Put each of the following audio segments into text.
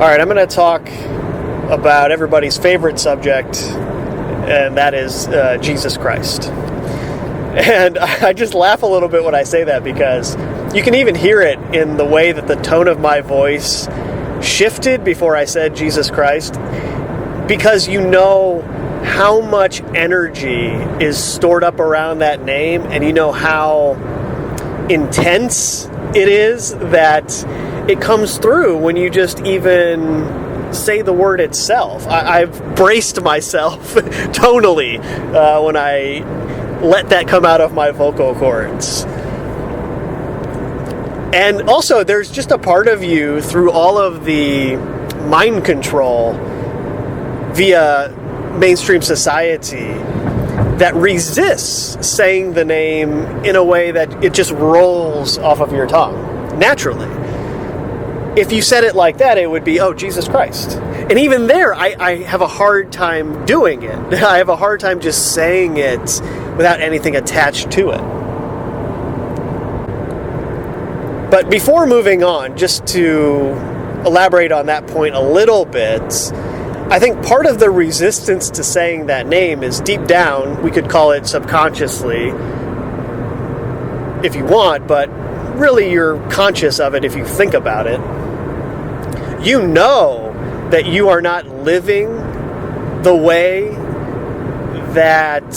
Alright, I'm going to talk about everybody's favorite subject, and that is Jesus Christ. And I just laugh a little bit when I say that, because you can even hear it in the way that the tone of my voice shifted before I said Jesus Christ, because you know how much energy is stored up around that name, and you know how intense it is that it comes through when you just even say the word itself. I've braced myself tonally when I let that come out of my vocal cords. And also, there's just a part of you through all of the mind control via mainstream society that resists saying the name in a way that it just rolls off of your tongue naturally. If you said it like that, it would be, oh, Jesus Christ. And even there, I have a hard time doing it. I have a hard time just saying it without anything attached to it. But before moving on, just to elaborate on that point a little bit, I think part of the resistance to saying that name is deep down, we could call it subconsciously, if you want, but really you're conscious of it if you think about it. You know that you are not living the way that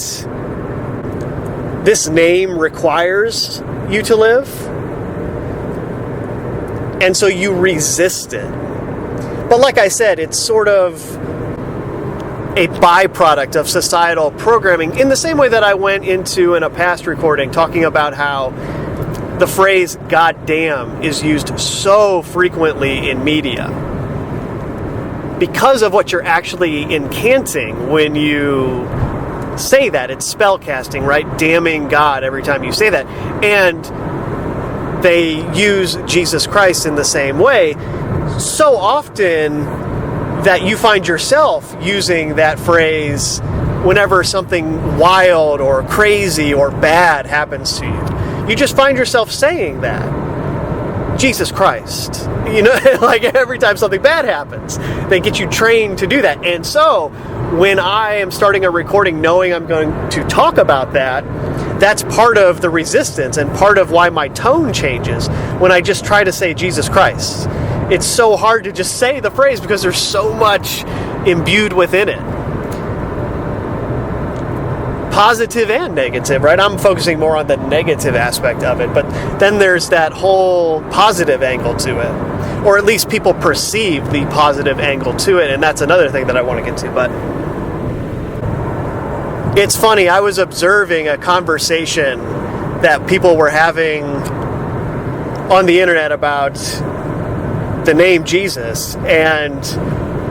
this name requires you to live, and so you resist it. But like I said, it's sort of a byproduct of societal programming, in the same way that I went into in a past recording talking about how the phrase "goddamn" is used so frequently in media because of what you're actually incanting when you say that. It's spellcasting, right? Damning God every time you say that. And they use Jesus Christ in the same way so often that you find yourself using that phrase whenever something wild or crazy or bad happens to you. You just find yourself saying that. Jesus Christ. You know, like every time something bad happens, they get you trained to do that. And so, when I am starting a recording knowing I'm going to talk about that, that's part of the resistance and part of why my tone changes when I just try to say Jesus Christ. It's so hard to just say the phrase because there's so much imbued within it. Positive and negative, right? I'm focusing more on the negative aspect of it, but then there's that whole positive angle to it. Or at least people perceive the positive angle to it, and that's another thing that I want to get to. But it's funny, I was observing a conversation that people were having on the internet about the name Jesus, and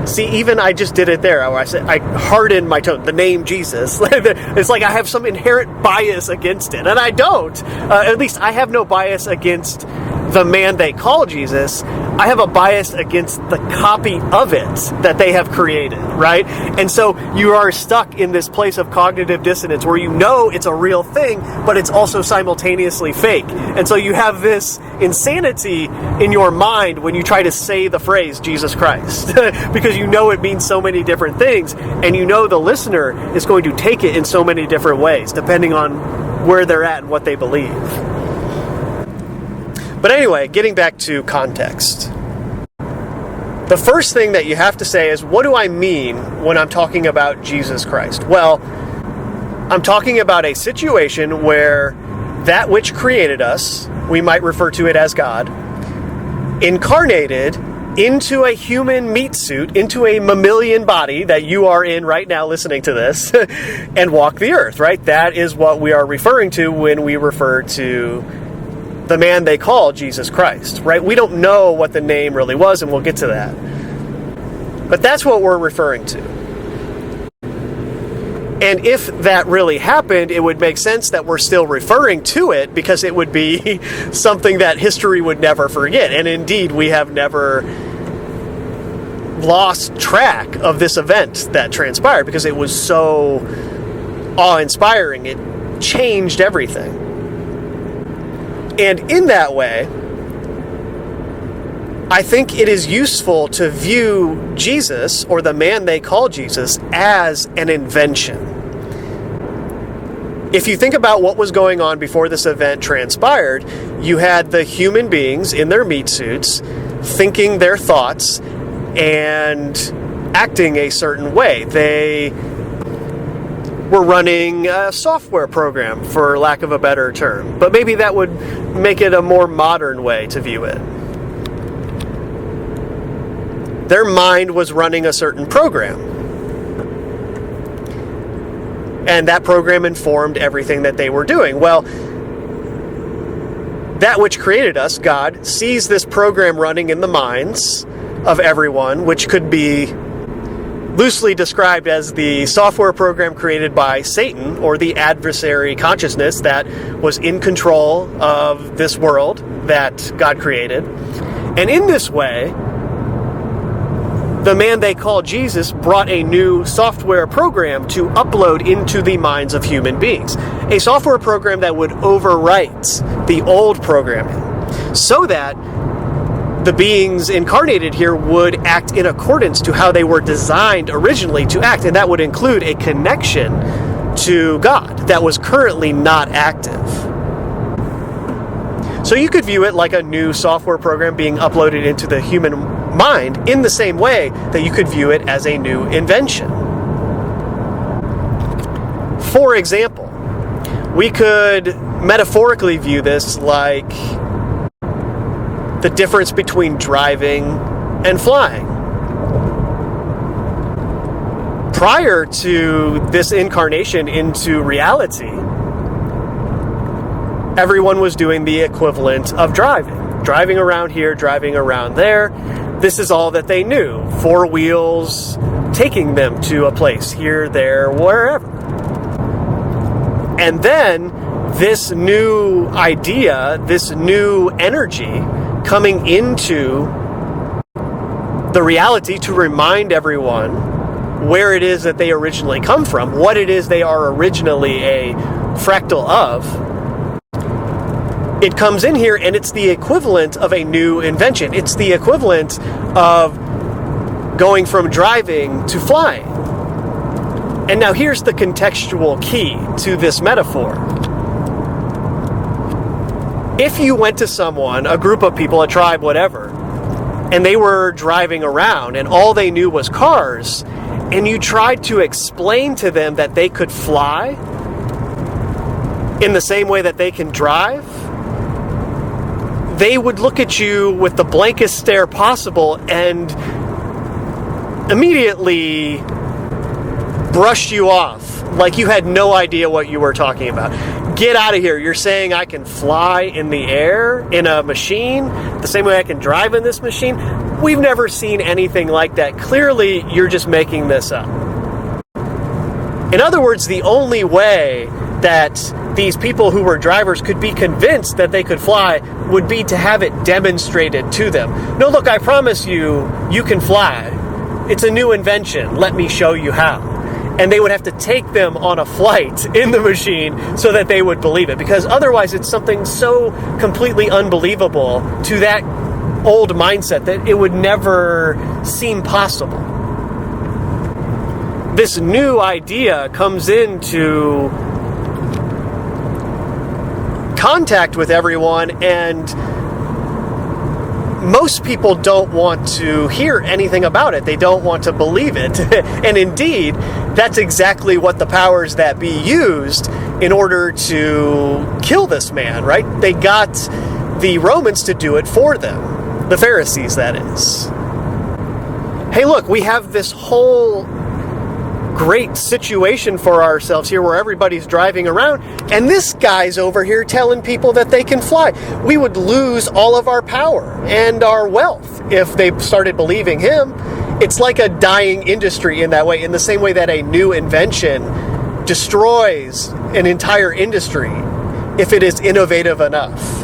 see, even I just did it there. I said, I hardened my tone. The name Jesus. It's like I have some inherent bias against it. And I don't. At least I have no bias against the man they call Jesus. I have a bias against the copy of it that they have created, right? And so you are stuck in this place of cognitive dissonance where you know it's a real thing, but it's also simultaneously fake. And so you have this insanity in your mind when you try to say the phrase Jesus Christ, because you know it means so many different things, and you know the listener is going to take it in so many different ways, depending on where they're at and what they believe. But anyway, getting back to context. The first thing that you have to say is, what do I mean when I'm talking about Jesus Christ? Well, I'm talking about a situation where that which created us, we might refer to it as God, incarnated into a human meat suit, into a mammalian body that you are in right now listening to this, and walk the earth, right? That is what we are referring to when we refer to the man they call Jesus Christ, right? We don't know what the name really was, and we'll get to that. But that's what we're referring to. And if that really happened, it would make sense that we're still referring to it, because it would be something that history would never forget. And indeed, we have never lost track of this event that transpired because it was so awe-inspiring. It changed everything. And in that way, I think it is useful to view Jesus, or the man they call Jesus, as an invention. If you think about what was going on before this event transpired, you had the human beings in their meat suits thinking their thoughts and acting a certain way. They were running a software program, for lack of a better term. But maybe that would make it a more modern way to view it. Their mind was running a certain program. And that program informed everything that they were doing. Well, that which created us, God, sees this program running in the minds of everyone, which could be loosely described as the software program created by Satan, or the adversary consciousness that was in control of this world that God created. And in this way, the man they call Jesus brought a new software program to upload into the minds of human beings. A software program that would overwrite the old programming, so that the beings incarnated here would act in accordance to how they were designed originally to act. And that would include a connection to God that was currently not active. So you could view it like a new software program being uploaded into the human mind, in the same way that you could view it as a new invention. For example, we could metaphorically view this like the difference between driving and flying. Prior to this incarnation into reality, everyone was doing the equivalent of driving. Driving around here, driving around there. This is all that they knew. 4 wheels taking them to a place, here, there, wherever. And then this new idea, this new energy coming into the reality to remind everyone where it is that they originally come from, what it is they are originally a fractal of. It comes in here and it's the equivalent of a new invention. It's the equivalent of going from driving to flying. And now here's the contextual key to this metaphor. If you went to someone, a group of people, a tribe, whatever, and they were driving around and all they knew was cars, and you tried to explain to them that they could fly in the same way that they can drive, they would look at you with the blankest stare possible and immediately brush you off like you had no idea what you were talking about. Get out of here. You're saying I can fly in the air in a machine the same way I can drive in this machine? We've never seen anything like that. Clearly, you're just making this up. In other words, the only way that these people who were drivers could be convinced that they could fly would be to have it demonstrated to them. No, look, I promise you, you can fly. It's a new invention. Let me show you how. And they would have to take them on a flight in the machine so that they would believe it. Because otherwise it's something so completely unbelievable to that old mindset that it would never seem possible. This new idea comes into contact with everyone, and most people don't want to hear anything about it. They don't want to believe it. And indeed, that's exactly what the powers that be used in order to kill this man, right? They got the Romans to do it for them. The Pharisees, that is. Hey, look, we have this whole great situation for ourselves here where everybody's driving around, and this guy's over here telling people that they can fly. We would lose all of our power and our wealth if they started believing him. It's like a dying industry in that way, in the same way that a new invention destroys an entire industry if it is innovative enough.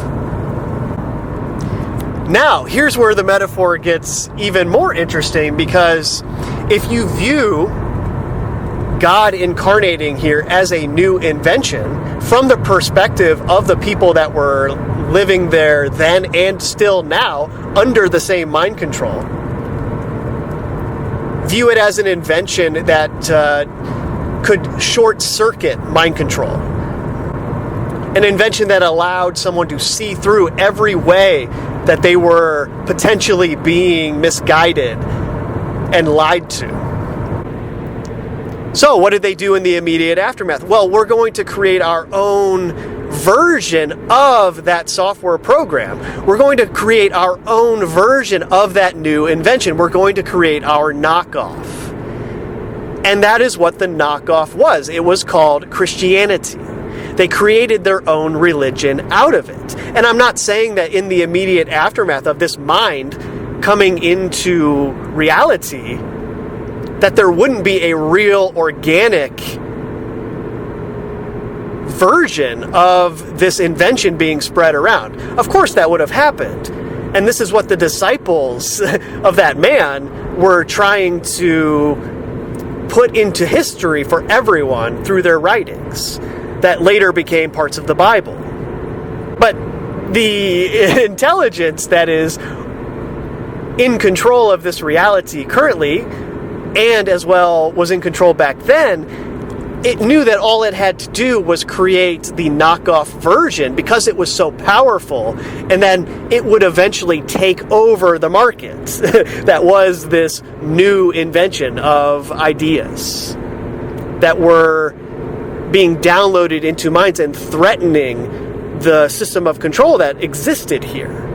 Now, here's where the metaphor gets even more interesting, because if you view God incarnating here as a new invention from the perspective of the people that were living there then and still now under the same mind control. View it as an invention that could short-circuit mind control. An invention that allowed someone to see through every way that they were potentially being misguided and lied to. So what did they do in the immediate aftermath? Well, we're going to create our own version of that software program. We're going to create our own version of that new invention. We're going to create our knockoff. And that is what the knockoff was. It was called Christianity. They created their own religion out of it. And I'm not saying that in the immediate aftermath of this mind coming into reality, that there wouldn't be a real organic version of this invention being spread around. Of course that would have happened. And this is what the disciples of that man were trying to put into history for everyone through their writings that later became parts of the Bible. But the intelligence that is in control of this reality currently, and as well was in control back then, it knew that all it had to do was create the knockoff version because it was so powerful, and then it would eventually take over the market. That was this new invention of ideas that were being downloaded into minds and threatening the system of control that existed here.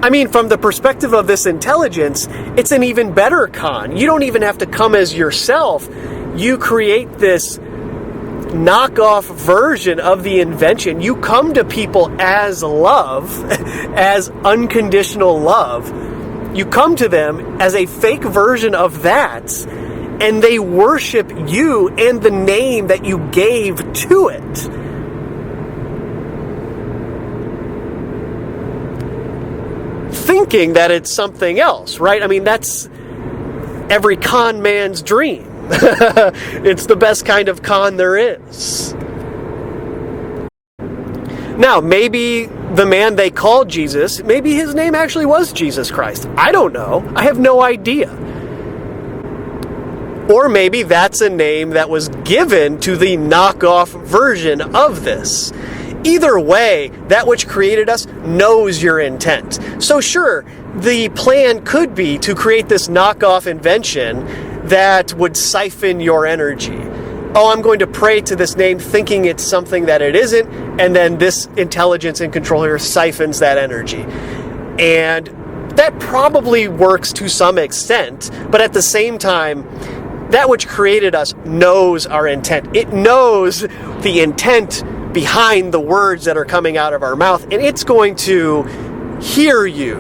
I mean, from the perspective of this intelligence, it's an even better con. You don't even have to come as yourself. You create this knockoff version of the invention. You come to people as love, as unconditional love. You come to them as a fake version of that, and they worship you and the name that you gave to it. Thinking that it's something else, right? I mean, that's every con man's dream. It's the best kind of con there is. Now, maybe the man they called Jesus, maybe his name actually was Jesus Christ. I don't know. I have no idea. Or maybe that's a name that was given to the knockoff version of this. Either way, that which created us knows your intent. So sure, the plan could be to create this knockoff invention that would siphon your energy. Oh, I'm going to pray to this name thinking it's something that it isn't, and then this intelligence and control here siphons that energy. And that probably works to some extent, but at the same time, that which created us knows our intent. It knows the intent behind the words that are coming out of our mouth, and it's going to hear you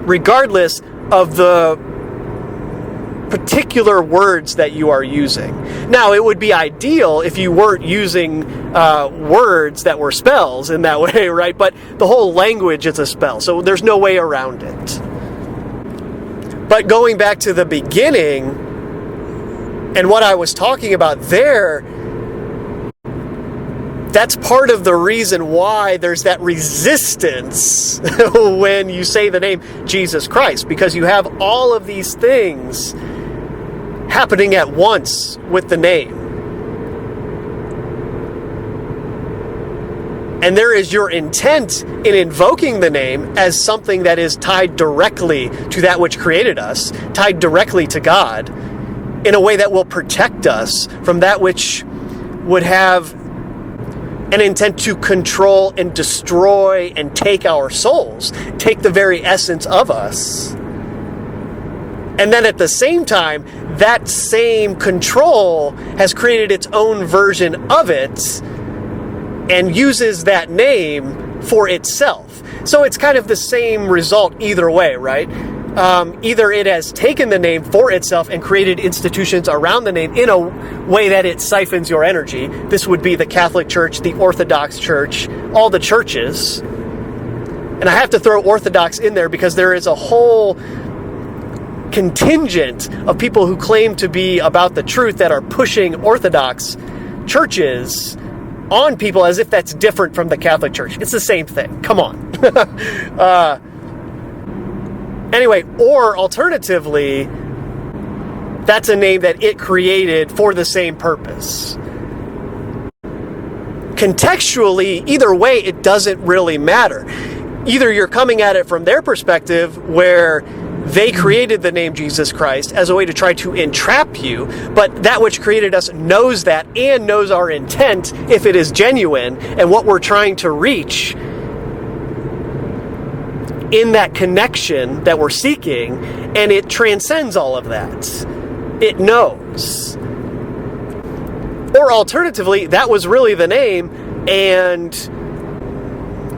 regardless of the particular words that you are using. Now, it would be ideal if you weren't using words that were spells in that way, right? But the whole language is a spell, so there's no way around it. But going back to the beginning and what I was talking about there, that's part of the reason why there's that resistance when you say the name Jesus Christ, because you have all of these things happening at once with the name. And there is your intent in invoking the name as something that is tied directly to that which created us, tied directly to God, in a way that will protect us from that which would have an intent to control and destroy and take our souls, take the very essence of us. And then at the same time, that same control has created its own version of it and uses that name for itself. So it's kind of the same result either way, right? Either it has taken the name for itself and created institutions around the name in a way that it siphons your energy. This would be the Catholic Church, the Orthodox Church, all the churches. And I have to throw Orthodox in there because there is a whole contingent of people who claim to be about the truth that are pushing Orthodox churches on people as if that's different from the Catholic Church. It's the same thing. Come on. Anyway, or alternatively, that's a name that it created for the same purpose. Contextually, either way, it doesn't really matter. Either you're coming at it from their perspective, where they created the name Jesus Christ as a way to try to entrap you, but that which created us knows that and knows our intent, if it is genuine, and what we're trying to reach in that connection that we're seeking, and it transcends all of that. It knows. Or alternatively, that was really the name, and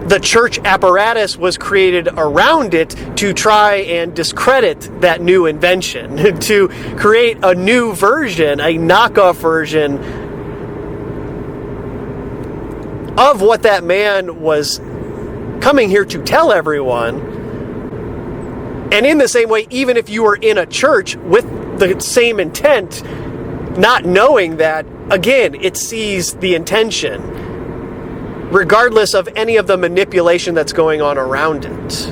the church apparatus was created around it to try and discredit that new invention, to create a new version, a knockoff version of what that man was coming here to tell everyone. And in the same way, even if you were in a church with the same intent, not knowing that, again, it sees the intention, regardless of any of the manipulation that's going on around it.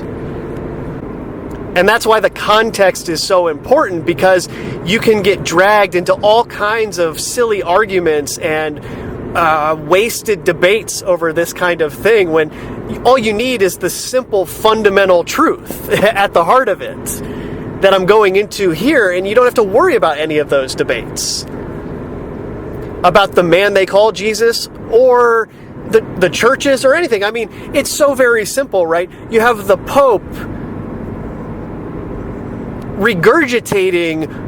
And that's why the context is so important, because you can get dragged into all kinds of silly arguments and wasted debates over this kind of thing, when all you need is the simple fundamental truth at the heart of it that I'm going into here, and you don't have to worry about any of those debates about the man they call Jesus or the churches or anything. I mean, it's so very simple, right? You have the Pope regurgitating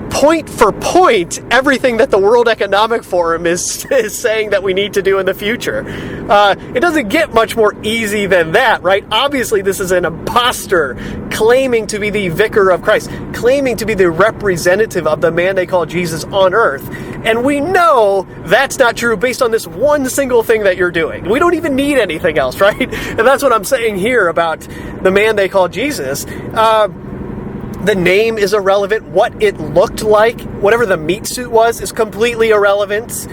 point for point everything that the World Economic Forum is saying that we need to do in the future. It doesn't get much more easy than that, right? Obviously, this is an imposter claiming to be the vicar of Christ, claiming to be the representative of the man they call Jesus on earth. And we know that's not true based on this one single thing that you're doing. We don't even need anything else, right? And that's what I'm saying here about the man they call Jesus. The name is irrelevant. What it looked like, whatever the meat suit was, is completely irrelevant.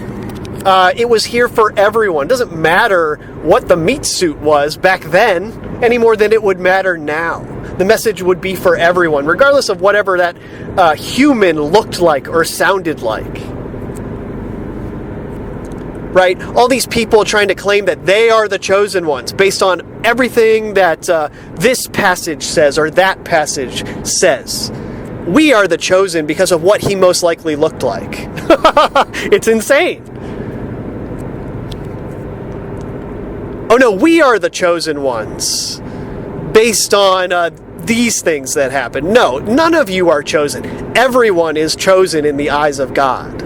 It was here for everyone. It doesn't matter what the meat suit was back then any more than it would matter now. The message would be for everyone, regardless of whatever that human looked like or sounded like. Right? All these people trying to claim that they are the chosen ones based on everything that this passage says or that passage says. We are the chosen because of what he most likely looked like. It's insane. Oh no, we are the chosen ones based on these things that happen. No, none of you are chosen. Everyone is chosen in the eyes of God.